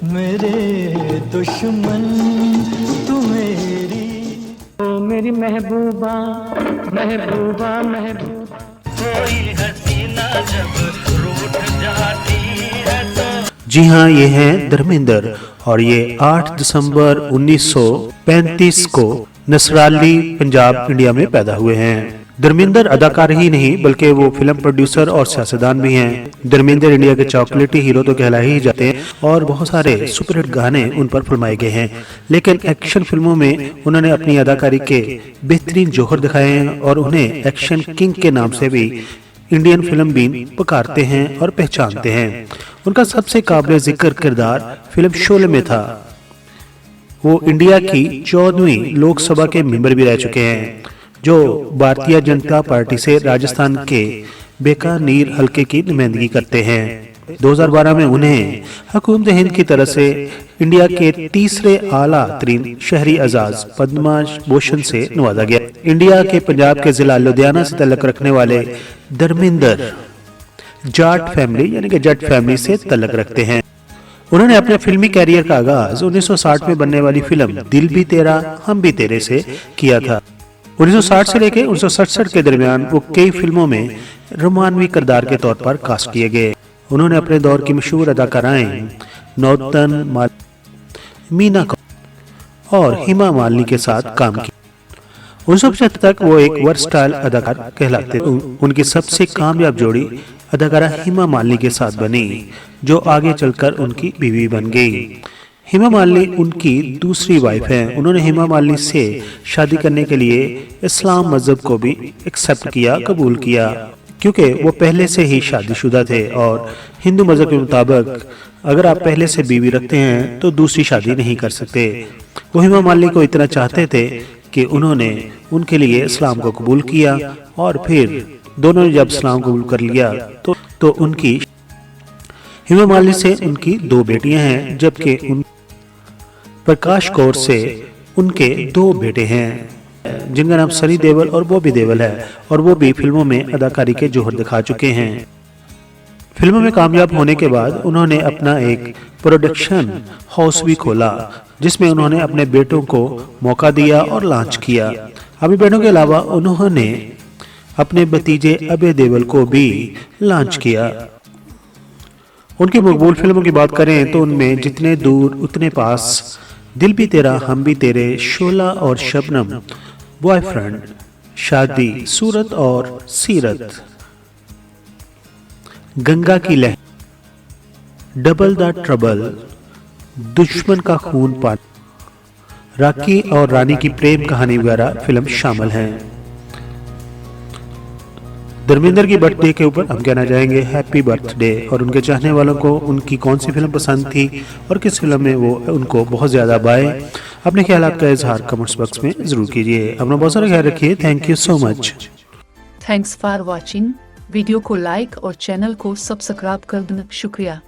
मेरे दुश्मन तू मेरी, ओ मेरी महबूबा महबूबा महबूबा, कोई हसीना जब रूठ जाती है तो। जी हाँ, ये हैं धर्मेंद्र और ये 8 दिसंबर 1935 को नसराली, पंजाब, इंडिया में पैदा हुए हैं। धर्मेंद्र अदाकार ही नहीं बल्कि वो फिल्म प्रोड्यूसर और सियासतदान भी हैं। धर्मेंद्र इंडिया के चॉकलेटी हीरो तो कहलाए ही जाते हैं और बहुत सारे सुपरहिट गाने उन पर फिल्माए गए हैं, लेकिन एक्शन फिल्मों में उन्होंने अपनी अदाकारी के बेहतरीन जौहर दिखाए हैं और उन्हें एक्शन किंग के नाम से भी इंडियन फिल्म बीन पुकारते हैं और पहचानते हैं। उनका सबसे काबिल जिक्र किरदार फिल्म शोले में था। वो इंडिया की 14वीं लोकसभा के मेंबर भी रह चुके हैं, जो भारतीय जनता पार्टी से राजस्थान के बीकानेर हलके की नुमाइंदगी करते हैं। 2012 में उन्हें हुकूमत हिंद की तरफ से इंडिया के तीसरे आला तरीन शहरी एजाज पद्म भूषण से नवाजा गया। इंडिया के पंजाब के जिला लुधियाना से तल्लुक रखने वाले धर्मेंद्र जाट फैमिली यानी कि जट फैमिली से तल्लुक रखते हैं। उन्होंने अपने फिल्मी कैरियर का आगाज 1960 में बनने वाली फिल्म दिल भी तेरा हम भी तेरे से किया था। 1960 से लेकर 1967 के दरमियान वो कई फिल्मों में रोमानवी किरदार के तौर पर कास्ट किए गए। उन्होंने अपने दौर की मशहूर अदाकाराएं नौतन, मीना कौर और हिमा मालिनी के साथ काम किया। 1975 तक वो एक वर्सटाइल अदाकार कहलाते। उनकी सबसे कामयाब जोड़ी अदाकारा हिमा मालिनी के साथ बनी, जो आगे चलकर उनकी बीवी बन गई। हिमा मालिनी उनकी दूसरी वाइफ हैं। उन्होंने हिमा मालिनी से शादी करने के लिए इस्लाम मजहब को भी एक्सेप्ट किया, कबूल किया, क्योंकि वो पहले से ही शादीशुदा थे और हिंदू मजहब के मुताबिक अगर आप पहले से बीवी रखते हैं तो दूसरी शादी नहीं कर सकते। वो हिमा मालिनी को इतना चाहते थे कि उन्होंने उनके लिए इस्लाम को कबूल किया और फिर दोनों ने जब इस्लाम कबूल कर लिया तो उनकी हिमा मालिनी से उनकी 2 बेटियां हैं, जबकि उन प्रकाश कौर से उनके 2 बेटे हैं जिनका नाम सनी देओल और बॉबी देओल है, और वो भी फिल्मों में अदाकारी के जोहर दिखा चुके हैं। फिल्मों में कामयाब होने के बाद उन्होंने अपना एक प्रोडक्शन हाउस भी खोला, जिसमें उन्होंने अपने बेटों को मौका दिया और लॉन्च किया। अभी बेटों के अलावा उन्होंने अपने भतीजे अभय देओल को भी लॉन्च किया। उनकी मकबूल फिल्मों की बात करें तो उनमें जितने दूर उतने पास, दिल भी तेरा हम भी तेरे, शोला और शबनम, बॉयफ्रेंड, शादी, सूरत और सीरत, गंगा की लहर, डबल द ट्रबल, दुश्मन का खून पानी, राखी और रानी की प्रेम कहानी वगैरह फिल्म शामिल हैं। धर्मेंद्र की बर्थडे के ऊपर हम कहना चाहेंगे हैप्पी बर्थडे, और उनके चाहने वालों को उनकी कौन सी फिल्म पसंद थी और किस फिल्म में वो उनको बहुत ज़्यादा बाए, अपने ख्याल का इजहार कमेंट्स बॉक्स में ज़रूर कीजिए। अपना बहुत सारा ख्याल रखिए। Thank you so much. Thanks for watching. Video को लाइक और चैनल को सब्सक्राइब कर देना। शुक्रिया।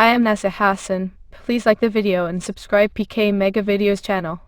I am Nasa Hassan. Please like the video and subscribe PK Mega Videos channel.